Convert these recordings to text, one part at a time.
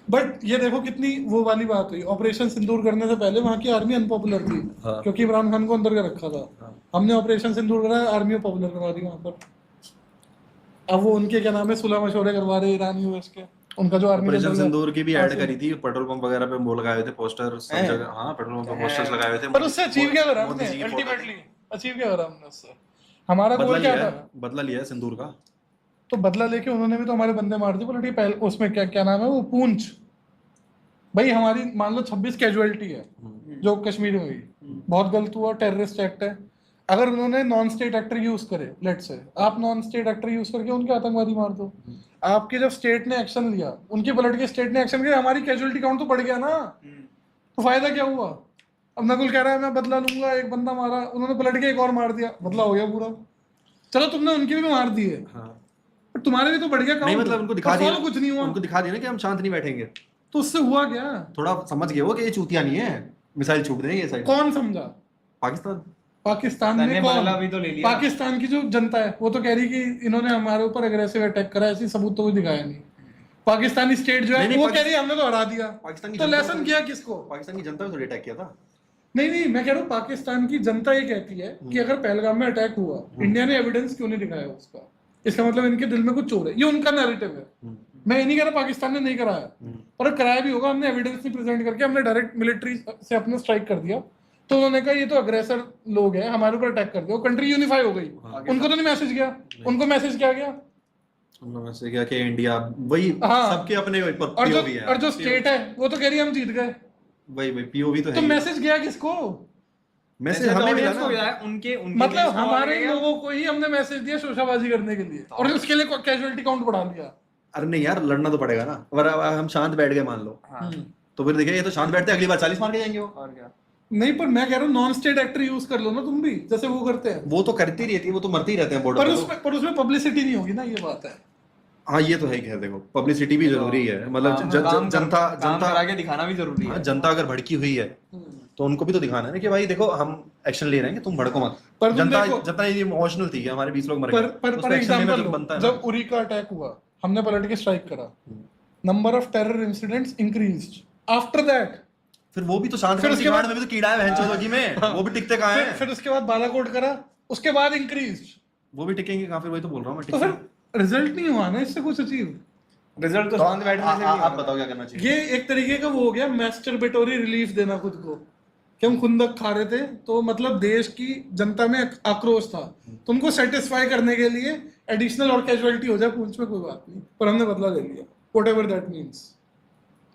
But ये देखो कितनी वो वाली बात हुई, ऑपरेशन सिंदूर करने से पहले वहां की आर्मी अनपॉपुलर थी। हाँ। क्योंकि इमरान खान को अंदर कर रखा था। हाँ। हमने ऑपरेशन सिंदूर कराया, आर्मी पॉपुलर करवा दी वहां पर। अब वो उनके क्या नाम है, सुलह मशवरे करवा रहे ईरान यूएस के, उनका जो आर्मी ऑपरेशन सिंदूर की भी ऐड करी थी, पेट्रोल पंप वगैरह पे वो लगाए हुए थे पोस्टर सब हैं? जगह। हाँ, पेट्रोल पंप पे पोस्टर्स लगाए हुए थे। पर उससे अचीव क्या करा मोदी हमने? जी की फोटो थी। अल्टीमेटली अचीव क्या करा हमने उससे? हमारा बदला गोल क्या लिया था? है, बदला लिया है सिंदूर का। तो बदला लेके उन्होंने भी तो हमारे बंदे मार दिए पलटी। पहले उसमें क्या क्या नाम है वो, पूंछ भाई हमारी मान लो 26 कैजुअलिटी है जो कश्मीर में हुई, बहुत गलत हुआ, टेररिस्ट एक्ट है। अगर उन्होंने नॉन स्टेट एक्टर यूज करे, लेट से आप नॉन स्टेट एक्टर यूज करके उनके आतंकवादी मार दो, आपके जब स्टेट ने एक्शन लिया, उनकी पलट के स्टेट ने एक्शन किया, हमारी कैजुअलिटी काउंट तो बढ़ गया ना। तो फायदा क्या हुआ? अब नकुल कह रहा है मैं बदला लूंगा, एक बंदा मारा, उन्होंने पलट के एक और मार दिया, बदला हो गया पूरा। चलो तुमने उनकी भी मार दी है, पर तुम्हारे भी तो बढ़ गया नहीं काउंट। मतलब उनको दिखा दिया, कुछ नहीं हुआ, उनको दिखा दिया ना कि हम शांत नहीं बैठेंगे। तो उससे हुआ क्या? थोड़ा समझ गए वो कि ये चूतिया नहीं है, मिसाइल छूट देंगे ये साइड। कौन समझा? पाकिस्तान पाकिस्तान में कौन? बदला भी तो ले लिया। पाकिस्तान की जो जनता है वो तो कह रही कि इन्होंने हमारे ऊपर एग्रेसिव अटैक करा, ऐसी सबूत तो कोई दिखाया नहीं। पाकिस्तानी स्टेट जो है नहीं, वो कह रही है हमने तो हरा दिया। पाकिस्तान की तो जनता लेसन किया किसको? पाकिस्तान की जनता ने थोड़ी अटैक किया था। नहीं मैं कह रहा हूँ पाकिस्तान की जनता ये कहती है कि अगर पहलगाम में अटैक हुआ, इंडिया ने एविडेंस क्यों नहीं दिखाया उसका? इसका मतलब इनके दिल में कुछ चोर है, ये उनका नैरेटिव है। मैं ये नहीं कह रहा पाकिस्तान ने नहीं कराया, पर कराया भी होगा, हमने एविडेंस नहीं प्रेजेंट करके हमने डायरेक्ट मिलिट्री से अपने स्ट्राइक कर दिया। तो उन्होंने कहा ये तो अग्रेसर लोग हैं, हमारे ऊपर अटैक कर दिया, कंट्री यूनिफाई हो गई। उनको तो नहीं मैसेज गया, उनको मैसेज क्या गया? उन्होंने मैसेज किया कि इंडिया वही सबके अपने पीओवी है, और जो स्टेट है वो तो कह रही हम जीत गए। वही पीओवी तो है। तो मैसेज गया किसको? मैसेज हमें मिला ना, उनके मतलब हमारे लोगों को ही हमने मैसेज दिया शोशाबाजी करने के लिए, और उसके लिए कैजुअलिटी काउंट बढ़ा दिया। अरे नहीं यार, लड़ना तो पड़ेगा ना। अगर हम शांत बैठ गए मान लो, तो फिर देखिए ये तो शांत बैठते अगली बार 40 मार के जाएंगे वो। और क्या? नहीं पर मैं कह रहा हूँ नॉन स्टेट एक्टर यूज कर लो ना तुम भी, जैसे वो करते हैं। वो तो करती रहती है, वो तो मरते ही रहते हैं बॉर्डर पर उसमें पब्लिसिटी नहीं होगी ना, ये बात है। हाँ ये तो है ही, देखो पब्लिसिटी भी जरूरी है, मतलब जनता आगे दिखाना भी जरूरी है। जनता अगर भड़की हुई है तो उनको भी तो दिखाना है ना कि भाई देखो हम एक्शन ले रहे हैं कि तुम भड़को मत। पर जनता ये इमोशनल थी कि हमारे 20 लोग मर गए। पर एग्जांपल जब उरी का अटैक हुआ, हमने पलट के स्ट्राइक करा, number of terror incidents increased after that. फिर वो भी तो शांत, फिर उसके बाद में भी तो कीड़ा है बहनचोदगी में, वो भी टिकते कहां हैं? फिर उसके बाद बालाकोट करा, उसके बाद इंक्रीज्ड, वो भी टिकेंगे कहां? फिर वही तो बोल रहा हूं मैं। तो फिर रिजल्ट नहीं हुआ ना इससे कुछ अचीव। रिजल्ट तो शांत बैठने से नहीं। आप बताओ क्या करना चाहिए? ये एक तरीके का वो हो गया मैस्टरबेटोरी रिलीफ देना खुद को, कि हम खुंदक खा रहे थे, तो मतलब देश की जनता में आक्रोश था, तुमको सेटिस्फाई करने के लिए एडिशनल और कैजुअलिटी हो जाए पूंछ में, कोई बात नहीं, पर हमने बदला ले लिया, व्हाटएवर दैट मींस।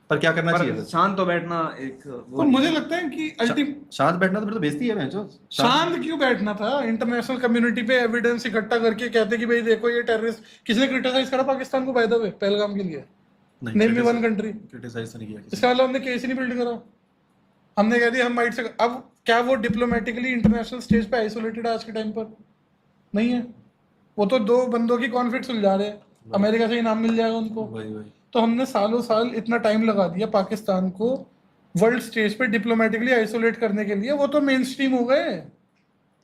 पर क्या करना चाहिए? शांत तो बैठना एक तो मुझे लगता है कि शांत बैठना तो फिर तो बेइज्जती है बहनचोद। शांत क्यों बैठना था? इंटरनेशनल कम्युनिटी पे एविडेंस इकट्ठा करके कहते कि भाई देखो ये टेररिस्ट, किसने क्रिटिसाइज करा पाकिस्तान को बाय द वे पहलगाम के लिए? नेम मी वन कंट्री। क्रिटिसाइज नहीं किया इसका मतलब हमने केस ही नहीं बिल्ड करा, हमने कह दिया हम माइट से। अब क्या वो डिप्लोमेटिकली इंटरनेशनल स्टेज पे आइसोलेटेड है आज के टाइम पर? नहीं है, वो तो दो बंदों की कॉन्फ्लिक्ट सुलझा रहे हैं, अमेरिका से इनाम मिल जाएगा उनको। तो हमने सालों साल इतना टाइम लगा दिया पाकिस्तान को वर्ल्ड स्टेज पे डिप्लोमेटिकली आइसोलेट करने के लिए, वो तो मेन स्ट्रीम हो गए।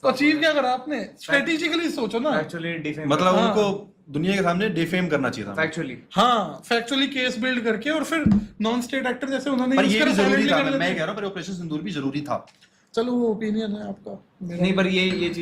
तो अचीव क्या करा आपने? स्ट्रेटेजिकली सोचो ना। मतलब उनको दुनिया के सामने डिफेम करना चाहिए था फैक्चुअली। हाँ, फैक्चुअली केस बिल्ड करके, और फिर नॉन स्टेट एक्टर जैसे उन्होंने पर ये भी जरूरी था, मैं कह रहा हूँ पर ऑपरेशन सिंदूर भी जरूरी था। चलो वो ओपिनियन है आपका, नहीं पर ये